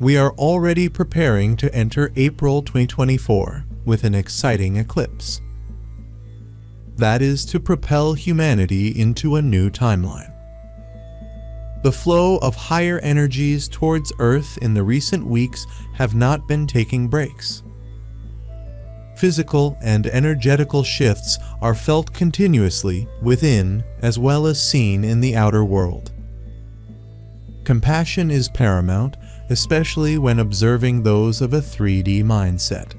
We are already preparing to enter April 2024 with an exciting eclipse. That is to propel humanity into a new timeline. The flow of higher energies towards Earth in the recent weeks have not been taking breaks. Physical and energetical shifts are felt continuously within as well as seen in the outer world. Compassion is paramount, especially when observing those of a 3D mindset,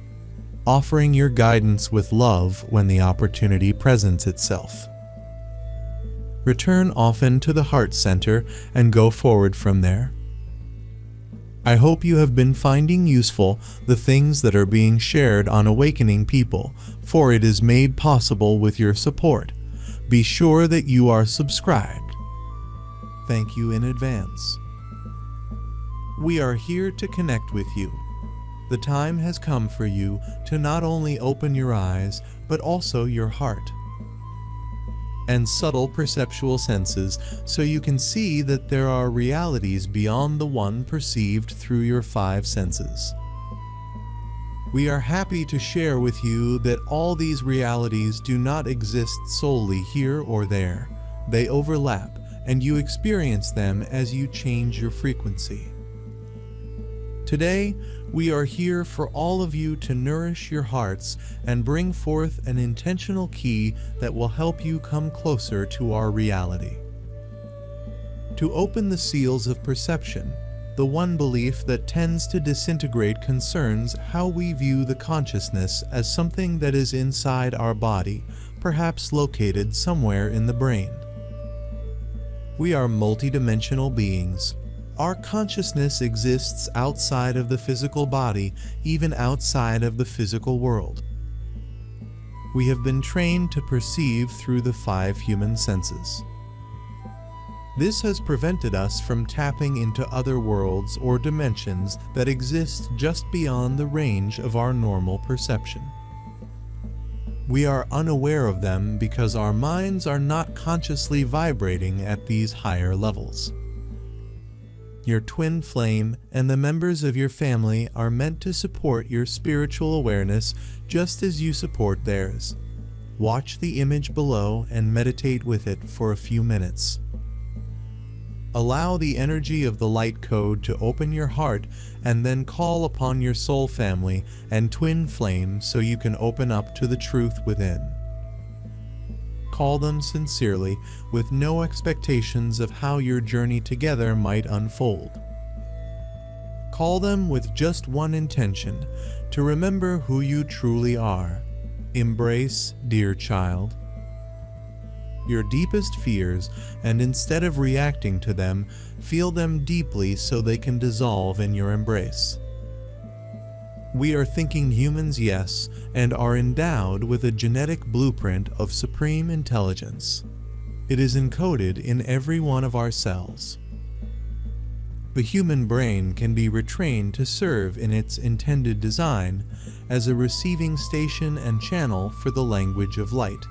offering your guidance with love when the opportunity presents itself. Return often to the heart center and go forward from there. I hope you have been finding useful the things that are being shared on Awakening People, for it is made possible with your support. Be sure that you are subscribed. Thank you in advance. We are here to connect with you. The time has come for you to not only open your eyes, but also your heart and subtle perceptual senses, so you can see that there are realities beyond the one perceived through your 5 senses. We are happy to share with you that all these realities do not exist solely here or there. They overlap, and you experience them as you change your frequency. Today, we are here for all of you to nourish your hearts and bring forth an intentional key that will help you come closer to our reality. To open the seals of perception, the one belief that tends to disintegrate concerns how we view the consciousness as something that is inside our body, perhaps located somewhere in the brain. We are multidimensional beings. Our consciousness exists outside of the physical body, even outside of the physical world. We have been trained to perceive through the 5 human senses. This has prevented us from tapping into other worlds or dimensions that exist just beyond the range of our normal perception. We are unaware of them because our minds are not consciously vibrating at these higher levels. Your twin flame and the members of your family are meant to support your spiritual awareness just as you support theirs. Watch the image below and meditate with it for a few minutes. Allow the energy of the light code to open your heart and then call upon your soul family and twin flame so you can open up to the truth within. Call them sincerely, with no expectations of how your journey together might unfold. Call them with just one intention, to remember who you truly are. Embrace, dear child, your deepest fears, and instead of reacting to them, feel them deeply so they can dissolve in your embrace. We are thinking humans, yes, and are endowed with a genetic blueprint of supreme intelligence. It is encoded in every one of our cells. The human brain can be retrained to serve in its intended design as a receiving station and channel for the language of light.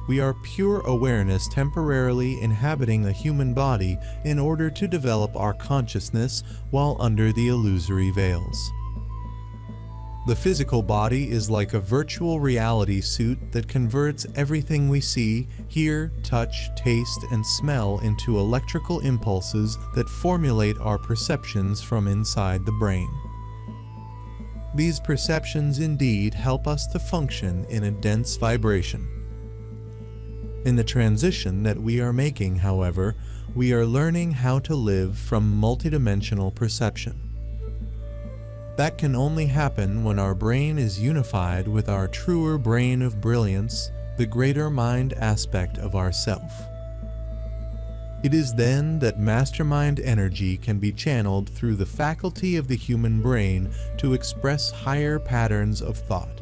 We are pure awareness temporarily inhabiting a human body in order to develop our consciousness while under the illusory veils. The physical body is like a virtual reality suit that converts everything we see, hear, touch, taste, and smell into electrical impulses that formulate our perceptions from inside the brain. These perceptions indeed help us to function in a dense vibration. In the transition that we are making, however, we are learning how to live from multidimensional perception. That can only happen when our brain is unified with our truer brain of brilliance, the greater mind aspect of ourself. It is then that mastermind energy can be channeled through the faculty of the human brain to express higher patterns of thought.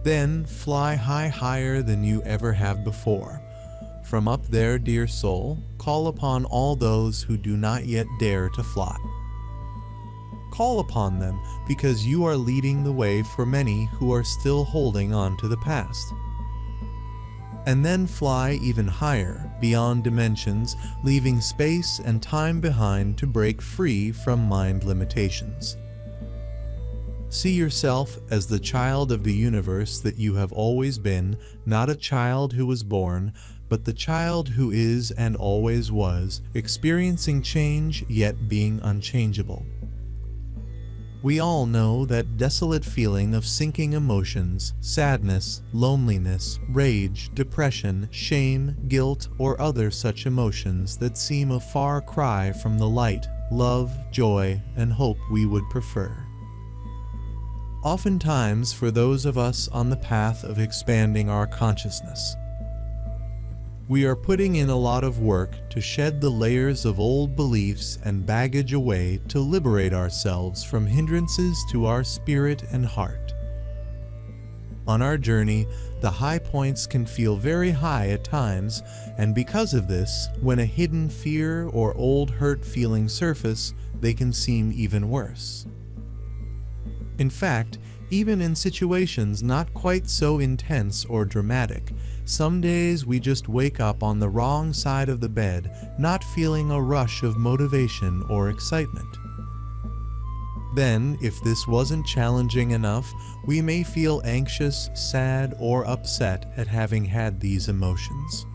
Then fly higher than you ever have before. From up there, dear soul, call upon all those who do not yet dare to fly. Call upon them because you are leading the way for many who are still holding on to the past. and then fly even higher, beyond dimensions, leaving space and time behind to break free from mind limitations. See yourself as the child of the universe that you have always been, not a child who was born, but the child who is and always was, experiencing change yet being unchangeable. We all know that desolate feeling of sinking emotions, sadness, loneliness, rage, depression, shame, guilt, or other such emotions that seem a far cry from the light, love, joy, and hope we would prefer. Oftentimes, for those of us on the path of expanding our consciousness, we are putting in a lot of work to shed the layers of old beliefs and baggage away to liberate ourselves from hindrances to our spirit and heart. On our journey, the high points can feel very high at times, and because of this, when a hidden fear or old hurt feeling surface, they can seem even worse. In fact, even in situations not quite so intense or dramatic, some days we just wake up on the wrong side of the bed, not feeling a rush of motivation or excitement. Then, if this wasn't challenging enough, we may feel anxious, sad, or upset at having had these emotions.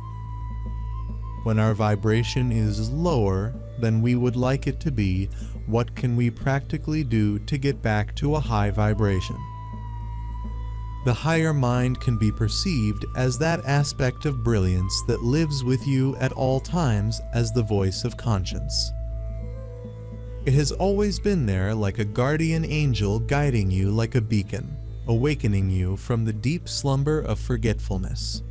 When our vibration is lower than we would like it to be, what can we practically do to get back to a high vibration? The higher mind can be perceived as that aspect of brilliance that lives with you at all times as the voice of conscience. It has always been there like a guardian angel guiding you like a beacon, awakening you from the deep slumber of forgetfulness.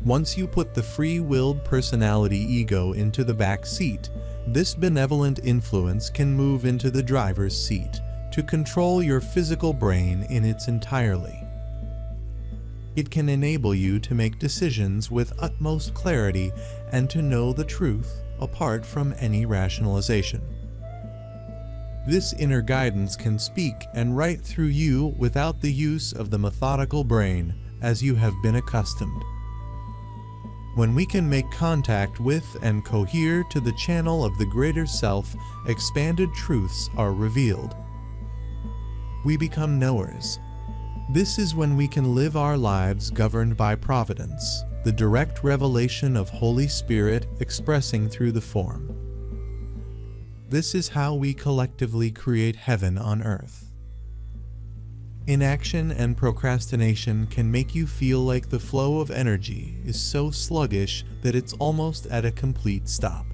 Once you put the free-willed personality ego into the back seat, this benevolent influence can move into the driver's seat to control your physical brain in its entirety. It can enable you to make decisions with utmost clarity and to know the truth apart from any rationalization. This inner guidance can speak and write through you without the use of the methodical brain, as you have been accustomed. When we can make contact with and cohere to the channel of the greater self, expanded truths are revealed. We become knowers. This is when we can live our lives governed by providence, the direct revelation of Holy Spirit expressing through the form. This is how we collectively create heaven on earth. Inaction and procrastination can make you feel like the flow of energy is so sluggish that it's almost at a complete stop.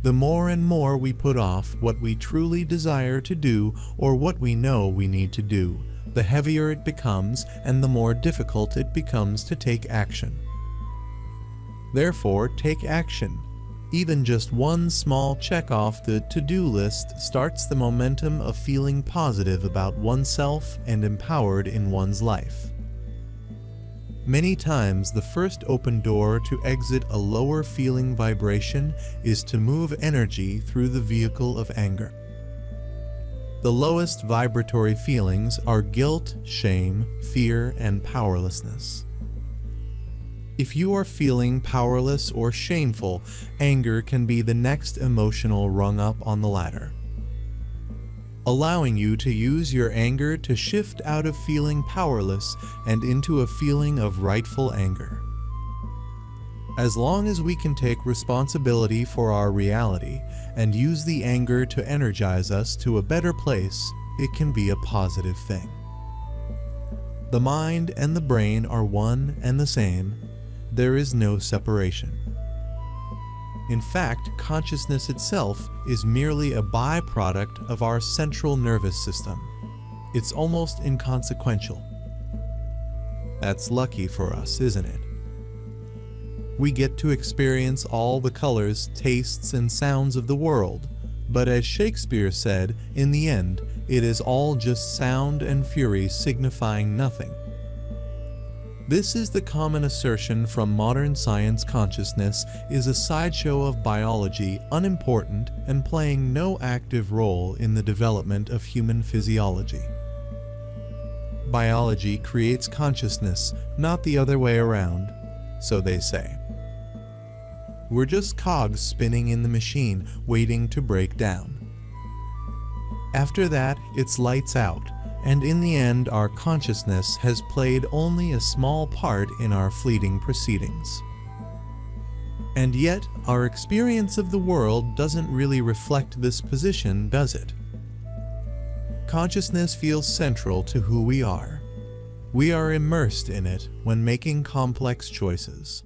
The more and more we put off what we truly desire to do or what we know we need to do, the heavier it becomes and the more difficult it becomes to take action. Therefore, take action. Even just one small check off the to-do list starts the momentum of feeling positive about oneself and empowered in one's life. Many times, the first open door to exit a lower feeling vibration is to move energy through the vehicle of anger. The lowest vibratory feelings are guilt, shame, fear, and powerlessness. If you are feeling powerless or shameful, anger can be the next emotional rung up on the ladder, allowing you to use your anger to shift out of feeling powerless and into a feeling of rightful anger. As long as we can take responsibility for our reality and use the anger to energize us to a better place, it can be a positive thing. The mind and the brain are one and the same. There is no separation. In fact, consciousness itself is merely a byproduct of our central nervous system. It's almost inconsequential. That's lucky for us, isn't it? We get to experience all the colors, tastes, and sounds of the world, but as Shakespeare said, in the end, it is all just sound and fury signifying nothing. This is the common assertion from modern science. Consciousness is a sideshow of biology, unimportant and playing no active role in the development of human physiology. Biology creates consciousness, not the other way around, so they say. We're just cogs spinning in the machine, waiting to break down. After that, it's lights out, and in the end, our consciousness has played only a small part in our fleeting proceedings. And yet, our experience of the world doesn't really reflect this position, does it? Consciousness feels central to who we are. We are immersed in it when making complex choices.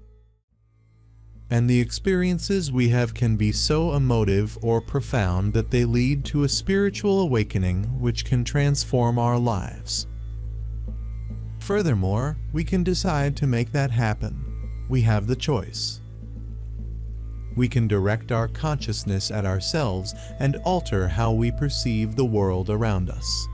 And the experiences we have can be so emotive or profound that they lead to a spiritual awakening which can transform our lives. Furthermore, we can decide to make that happen. We have the choice. We can direct our consciousness at ourselves and alter how we perceive the world around us.